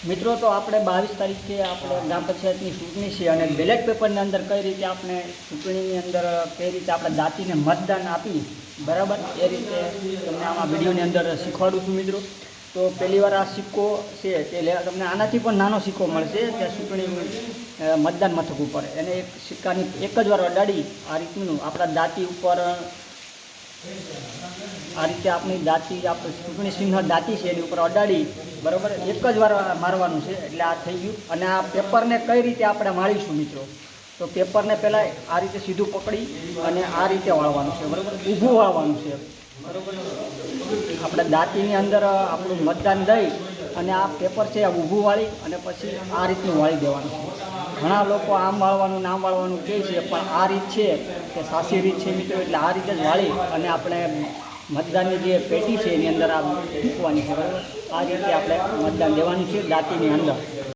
મિત્રો તો આપણે 22 તારીખે આપણે ગ્રામ પંચાયતની ચૂંટણી છે અને બેલેટ પેપરની અંદર કઈ રીતે આપણે ચૂંટણીની અંદર કઈ રીતે આપણે જાતિને મતદાન આપી બરાબર એ રીતે તમને આમાં વિડીયોની અંદર શીખવાડું છું મિત્રો. તો પહેલી વાર આ સિક્કો છે તે તમને આનાથી પણ નાનો સિક્કો મળશે તે ચૂંટણી મતદાન મથક ઉપર એને એક સિક્કાની એક જ વાર અડાડી આ રીતનું આપણા દાંતી ઉપર આ રીતે આપણી દાંતી આપણે ચૂંટણી ચિહ્ન દાંતી છે એની ઉપર અડાડી બરાબર એક જ વાર મારવાનું છે એટલે આ થઈ ગયું. અને આ પેપરને કઈ રીતે આપણે વાળીશું મિત્રો, તો પેપરને પહેલાં આ રીતે સીધું પકડી અને આ રીતે વાળવાનું છે બરાબર, ઊભું વાળવાનું છે બરાબર. આપણે દાંતીની અંદર આપણું મતદાન દઈ અને આ પેપર છે આ ઊભું વાળી અને પછી આ રીતનું વાળી દેવાનું છે. ઘણા લોકો આમ વાળવાનું આમ વાળવાનું કહે છે પણ આ રીત છે કે સાચી રીત છે મિત્રો, એટલે આ રીતે જ વાળી અને આપણે મતદાનની જે પેટી છે એની અંદર આ મૂકવાની છે બરાબર. આ રીતે આપણે મતદાન દેવાનું છે દાંતીની અંદર.